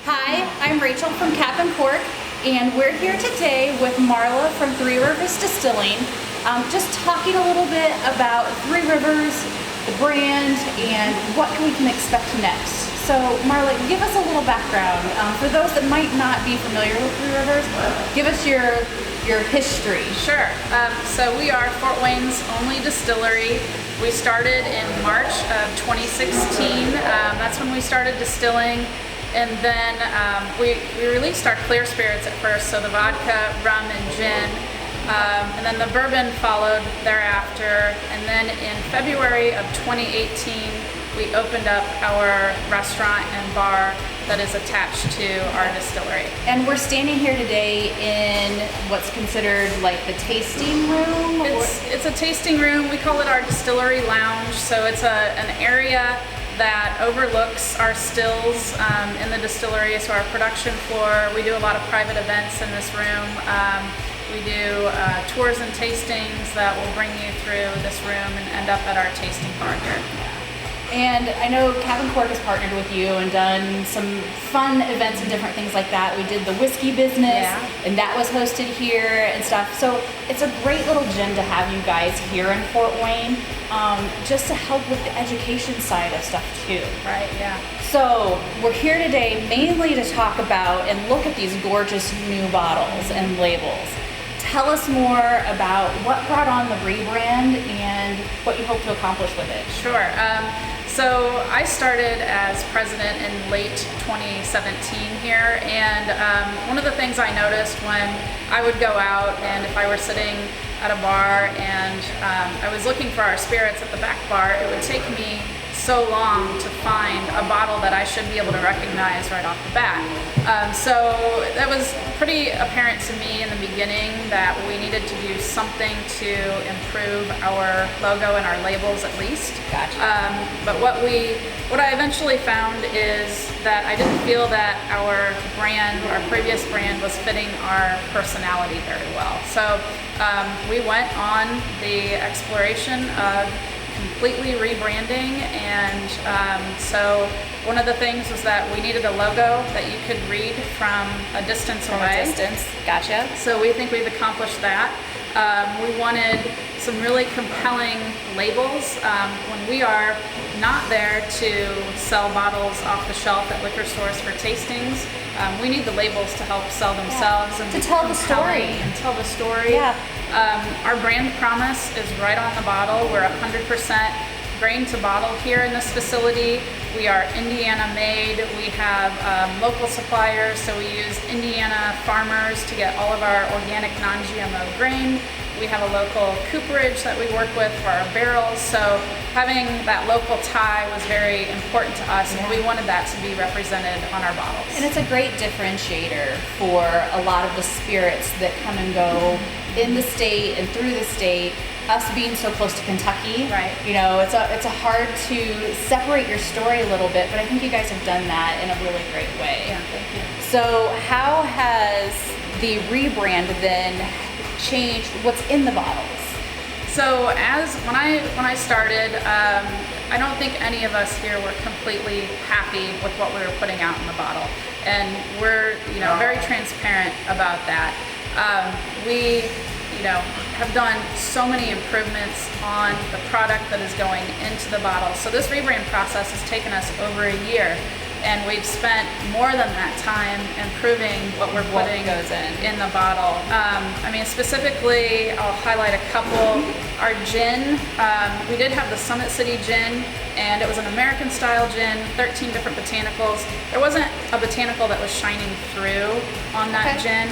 Hi, I'm Rachel from Cap and Cork, and we're here today with Marla from Three Rivers Distilling, just talking a little bit about Three Rivers, the brand, and what we can expect next. So Marla, give us a little background. For those that might not be familiar with Three Rivers, give us your history. Sure. So we are Fort Wayne's only distillery. We started in March of 2016. That's when we started distilling. And then we released our clear spirits at first, so the vodka, rum, and gin. And then the bourbon followed thereafter. And then in February of 2018, we opened up our restaurant and bar that is attached to our distillery. And we're standing here today in what's considered like the tasting room? It's a tasting room. We call it our distillery lounge. So it's an area that overlooks our stills in the distillery, so our production floor. We do a lot of private events in this room. We do tours and tastings that will bring you through this room and end up at our tasting bar here. And I know Cap and Cork has partnered with you and done some fun events and different things like that. We did the whiskey business, and that was hosted here and stuff. So it's a great little gem to have you guys here in Fort Wayne, just to help with the education side of stuff too. Right, yeah. So we're here today mainly to talk about and look at these gorgeous new bottles and labels. Tell us more about what brought on the rebrand and what you hope to accomplish with it. Sure. So I started as president in late 2017 here, and one of the things I noticed when I would go out and if I were sitting at a bar and I was looking for our spirits at the back bar, it would take me so long to find a bottle that I should be able to recognize right off the bat. So that was pretty apparent to me in the beginning that we needed to do something to improve our logo and our labels at least. Gotcha. But what I eventually found is that I didn't feel that our brand, our previous brand, was fitting our personality very well. So we went on the exploration of completely rebranding, and so one of the things was that we needed a logo that you could read from a distance away. Gotcha. So we think we've accomplished that. We wanted some really compelling labels. When we are not there to sell bottles off the shelf at liquor stores for tastings, we need the labels to help sell themselves and to tell the story. And tell the story. Yeah. Our brand promise is right on the bottle. We're 100% grain to bottle here in this facility. We are Indiana made. We have local suppliers, so we use Indiana farmers to get all of our organic non-GMO grain. We have a local cooperage that we work with for our barrels, so having that local tie was very important to us, and we wanted that to be represented on our bottles. And it's a great differentiator for a lot of the spirits that come and go in the state and through the state. Us being so close to Kentucky, right? You know, it's a hard to separate your story a little bit, but I think you guys have done that in a really great way. Yeah, thank you. So how has the rebrand then changed what's in the bottles? So when I started, I don't think any of us here were completely happy with what we were putting out in the bottle, and we're very transparent about that. We have done so many improvements on the product that is going into the bottle. So this rebrand process has taken us over a year, and we've spent more than that time improving what we're putting in the bottle. Specifically, I'll highlight a couple. Our gin, we did have the Summit City gin, and it was an American style gin, 13 different botanicals. There wasn't a botanical that was shining through on that gin.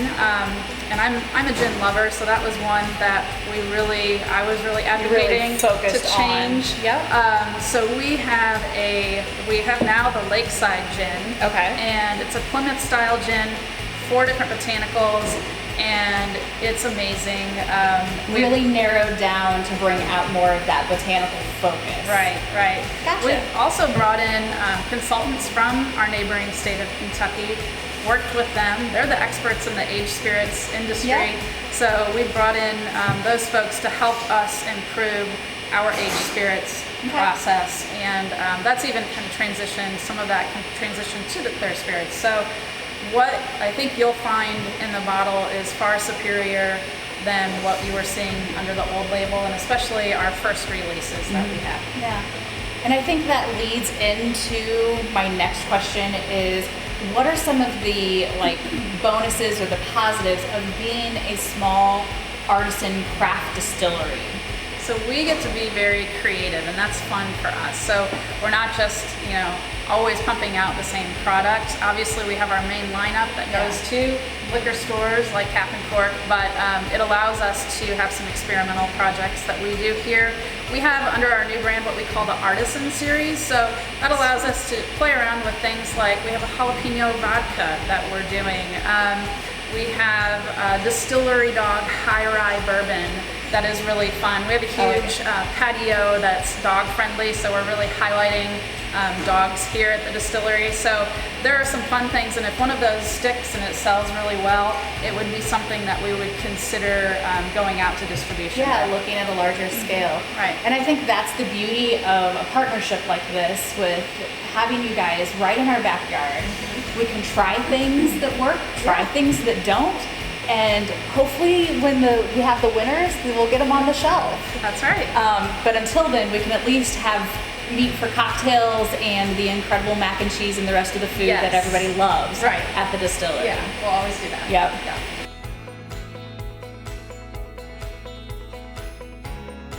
And I'm a gin lover, so that was one that I was really advocating to change. So we have now the Lakeside gin. Okay. And it's a Plymouth style gin, 4 different botanicals, and it's amazing. Really narrowed down to bring out more of that botanical focus. Right. Gotcha. We've also brought in consultants from our neighboring state of Kentucky, worked with them. They're the experts in the aged spirits industry. So we brought in those folks to help us improve our aged spirits process, and that's even kind of transitioned. Some of that can transition to the clear spirits. So what I think you'll find in the bottle is far superior than what you were seeing under the old label, and especially our first releases that we had. Yeah. And I think that leads into my next question is, what are some of the like bonuses or the positives of being a small artisan craft distillery? So we get to be very creative, and that's fun for us. So we're not just, always pumping out the same product. Obviously, we have our main lineup that goes to liquor stores like Cap and Cork, but it allows us to have some experimental projects that we do here. We have under our new brand what we call the Artisan series, so that allows us to play around with things like we have a jalapeno vodka that we're doing. We have a Distillery Dog High Rye Bourbon that is really fun. We have a huge patio that's dog friendly, so we're really highlighting dogs here at the distillery. So there are some fun things, and if one of those sticks and it sells really well, it would be something that we would consider going out to distribution. Yeah, looking at a larger scale. Right. And I think that's the beauty of a partnership like this, with having you guys right in our backyard. We can try things that work, try things that don't, and hopefully when we have the winners, we'll get them on the shelf. That's right. But until then, we can at least have meat for cocktails and the incredible mac and cheese and the rest of the food that everybody loves at the distillery. Yeah, we'll always do that. Yep. Yeah.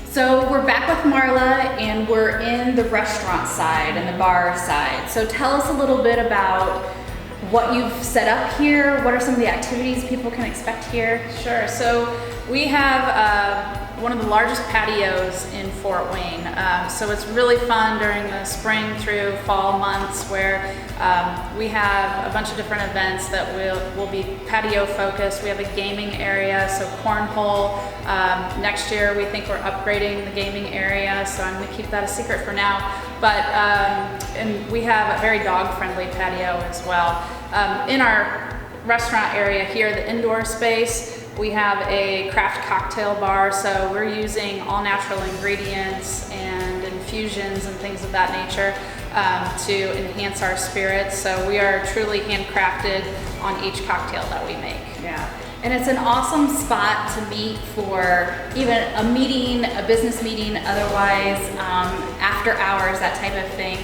So we're back with Marla, and we're in the restaurant side and the bar side. So tell us a little bit about what you've set up here. What are some of the activities people can expect here? Sure. So we have one of the largest patios in Fort Wayne. So it's really fun during the spring through fall months, where we have a bunch of different events that will be patio focused. We have a gaming area, so cornhole. Next year we think we're upgrading the gaming area, so I'm going to keep that a secret for now. But and we have a very dog friendly patio as well. In our restaurant area here, the indoor space, we have a craft cocktail bar, so we're using all natural ingredients and infusions and things of that nature to enhance our spirits. So we are truly handcrafted on each cocktail that we make. Yeah. And it's an awesome spot to meet for even a meeting, a business meeting, otherwise after hours, that type of thing.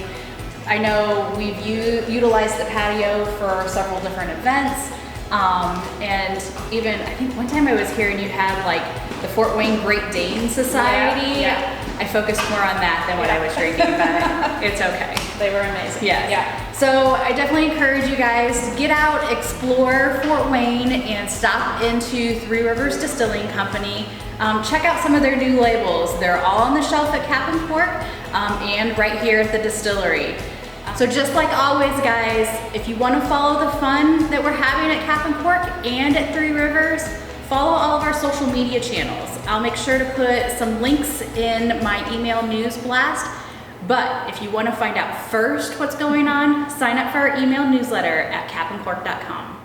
I know we've utilized the patio for several different events. And even, I think one time I was here and you had like the Fort Wayne Great Dane Society. Yeah. I focused more on that than what I was drinking, but it's okay. They were amazing. Yes. Yeah. So I definitely encourage you guys to get out, explore Fort Wayne, and stop into Three Rivers Distilling Company. Check out some of their new labels. They're all on the shelf at Cap and Cork and right here at the distillery. So just like always, guys, if you want to follow the fun that we're having at Cap and Cork and at Three Rivers, follow all of our social media channels. I'll make sure to put some links in my email news blast. But if you want to find out first what's going on, sign up for our email newsletter at capandcork.com.